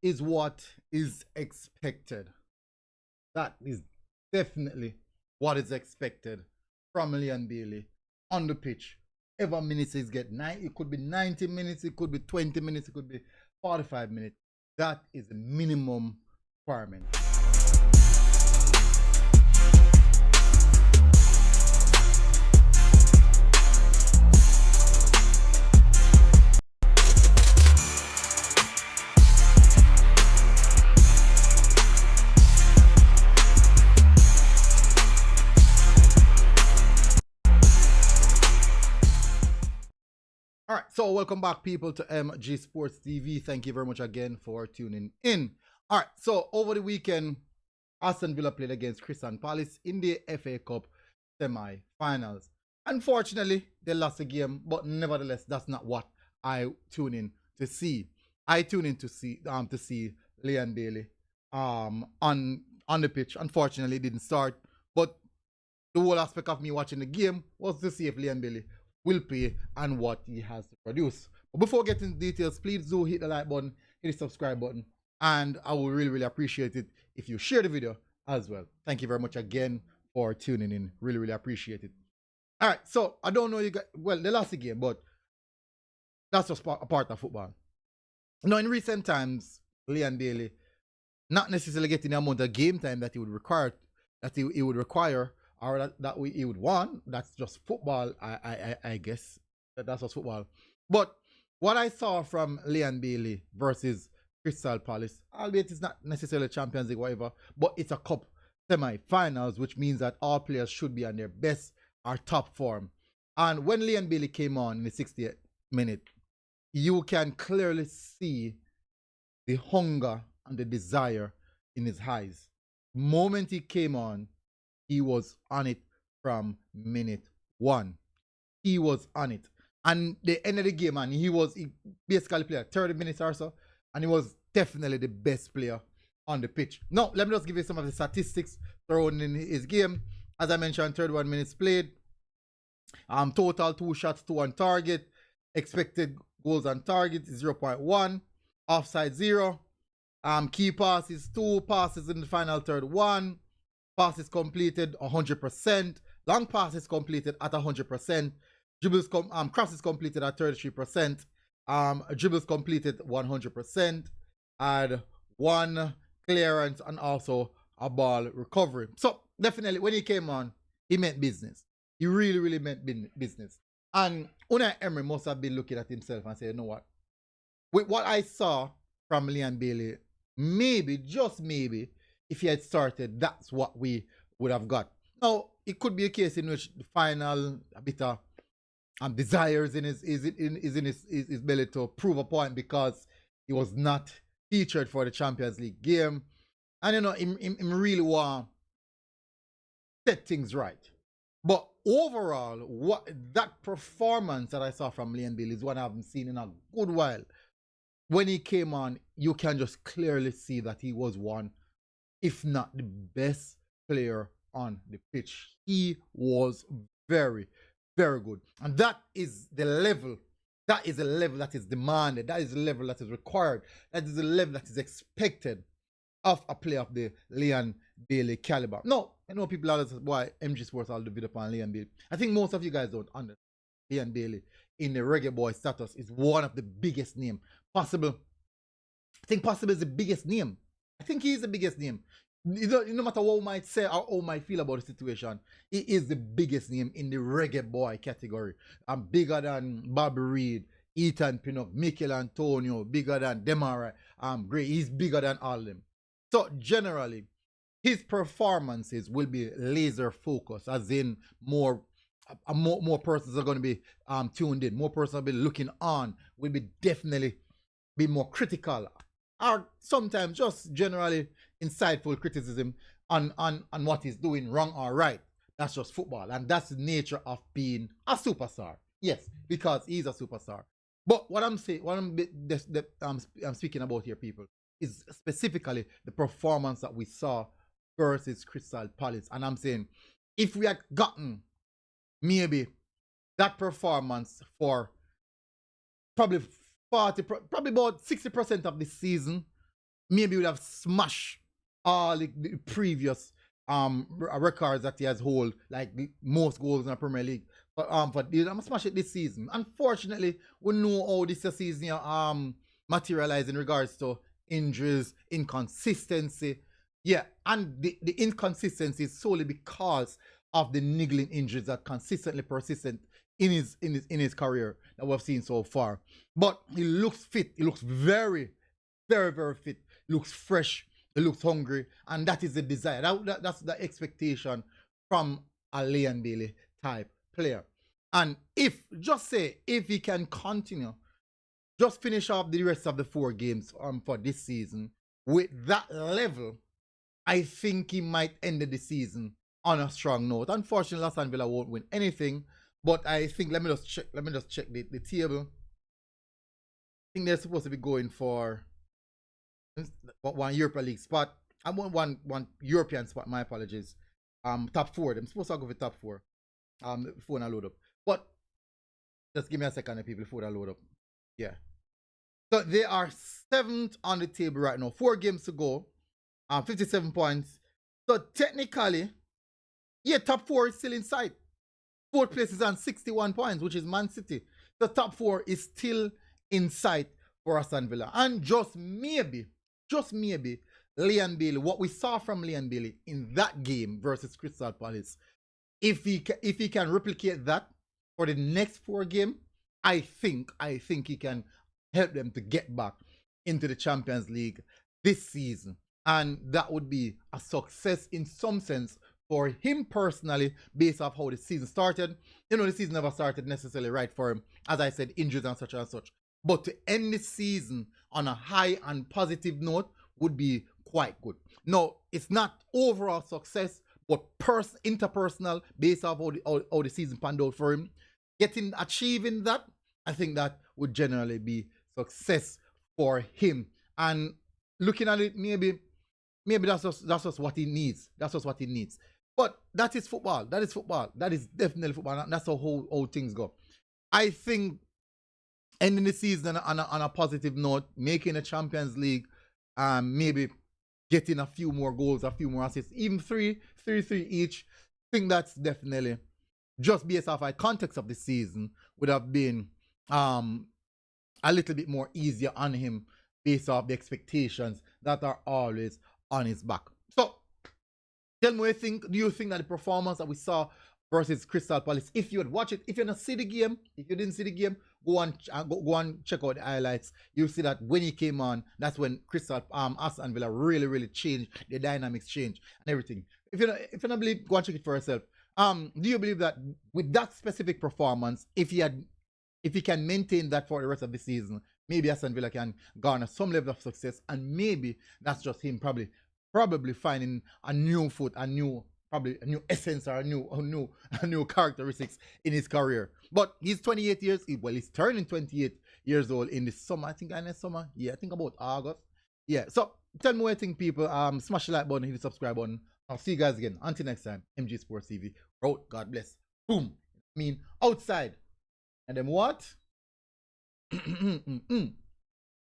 is what is expected. That is definitely what is expected from Leon Bailey on the pitch. Ever minutes is get it could be 90 minutes, it could be 20 minutes, it could be 45 minutes. That is the minimum requirement. All right, so welcome back, people, to MG Sports TV. Thank you very much again for tuning in. All right, so over the weekend, Aston Villa played against Crystal Palace in the FA Cup semi-finals. Unfortunately, they lost the game, but nevertheless, that's not what I tune in to see. I tune in to see Leon Bailey on the pitch. Unfortunately, it didn't start, but the whole aspect of me watching the game was to see if Leon Bailey will play and what he has to produce. But before getting into details, please do hit the like button, hit the subscribe button, and I will really, really appreciate it if you share the video as well. Thank you very much again for tuning in. Really, really appreciate it. All right, so I don't know you guys, well, they lost the game, but that's just a part of football. Now, in recent times, Leon Bailey not necessarily getting the amount of game time that he would require, or that he would want. That's just football, I guess. That's just football. But what I saw from Leon Bailey versus Crystal Palace, albeit it's not necessarily Champions League, whatever, but it's a cup semi-finals, which means that all players should be on their best or top form. And when Leon Bailey came on in the 60th minute, you can clearly see the hunger and the desire in his eyes. The moment he came on, he was on it from minute one. He was on it. And the end of the game, and he basically played 30 minutes or so, and he was definitely the best player on the pitch. Now, let me just give you some of the statistics thrown in his game. As I mentioned, 31 minutes played. Total 2 shots, 2 on target. Expected goals on target is 0.1. Offside 0. Key passes 2. Passes in the final third 1. Passes completed 100%. Long passes completed at 100%. Dribbles crosses completed at 33%. Dribbles completed 100%. And 1 clearance and also a ball recovery. So definitely when he came on, he meant business. He really, really meant business. And Unai Emery must have been looking at himself and saying, you know what? With what I saw from Leon Bailey, maybe, just maybe, if he had started, that's what we would have got. Now, it could be a case in which the final a bit of desires in his belly to prove a point because he was not featured for the Champions League game. And you know, he really want to set things right. But overall, what that performance that I saw from Leon Bailey is what I haven't seen in a good while. When he came on, you can just clearly see that he was one, if not the best player on the pitch. He was very, very good. And that is the level. That is the level that is demanded. That is the level that is required. That is the level that is expected of a player of the Leon Bailey caliber. No, I know people are why MG Sports all the video on Leon Bailey. I think most of you guys don't understand Leon Bailey in the Reggae Boyz status is one of the biggest name possible. I think possible is the biggest name. I think he is the biggest name. No matter what we might say or how we might feel about the situation, he is the biggest name in the Reggae Boy category. I'm bigger than Bobby Reed, Ethan Pinnock, Mikel Antonio, bigger than Demara, Gray. He's bigger than all of them. So generally, his performances will be laser focused, as in more persons are going to be tuned in. More persons will be looking on. Will be definitely be more critical, or sometimes just generally insightful criticism on what he's doing wrong or right. That's just football, and that's the nature of being a superstar. Yes, because he's a superstar. But what I'm saying, I'm speaking about here, people, is specifically the performance that we saw versus Crystal Palace. And I'm saying, if we had gotten maybe that performance for probably about 60% of the season, maybe would have smashed all the previous records that he has hold, like the most goals in the Premier League. But for I'm gonna smash it this season. Unfortunately, we know how this season materialize in regards to injuries, inconsistency. Yeah, and the inconsistency is solely because of the niggling injuries that consistently persistent in his career that we've seen so far. But he looks fit. He looks very, very, very fit. He looks fresh. He looks hungry, and that is the desire. That's the expectation from a Leon Bailey type player. And if just say if he can continue, just finish off the rest of the 4 games for this season with that level, I think he might end the season on a strong note. Unfortunately, Aston Villa won't win anything, but I think let me just check the table. I think they're supposed to be going for one Europa League spot. I want one European spot. My apologies. Top 4. I'm supposed to go for top 4. Before I load up. But just give me a second, people, before I load up. Yeah. So they are 7th on the table right now. 4 games to go. 57 points. So technically, yeah, top 4 is still in sight. 4th place is on 61 points, which is Man City. The top 4 is still in sight for Aston Villa. And just maybe, Leon Bailey, what we saw from Leon Bailey in that game versus Crystal Palace, if he can replicate that for the next 4 games, I think he can help them to get back into the Champions League this season. And that would be a success in some sense for him personally, based off how the season started. You know, the season never started necessarily right for him. As I said, injuries and such and such. But to end the season on a high and positive note would be quite good. Now, it's not overall success, but interpersonal, based off how the season panned out for him. Achieving that, I think that would generally be success for him. And looking at it, maybe that's just what he needs. That's just what he needs. But that is football. That is football. That is definitely football. And that's how things go. I think ending the season on a positive note, making a Champions League, maybe getting a few more goals, a few more assists, even 3 each. I think that's definitely, just based off the context of the season, would have been a little bit more easier on him based off the expectations that are always on his back. So, tell me what you think. Do you think that the performance that we saw versus Crystal Palace, if you would watch it, if you didn't see the game, go and check out the highlights. You'll see that when he came on, that's when Aston Villa really changed. The dynamics changed and everything. If you don't believe, go and check it for yourself. Do you believe that with that specific performance, if he can maintain that for the rest of the season, maybe Aston Villa can garner some level of success, and maybe that's just him probably finding a new foot, probably a new essence, or a new characteristics in his career. But he's 28 years. He's turning 28 years old in the summer. I think next summer. Yeah, I think about August. Yeah. So tell me what you think, people. Smash the like button, hit the subscribe button. I'll see you guys again. Until next time, MG Sports TV. Out. God bless. Boom. I mean, outside. And then what?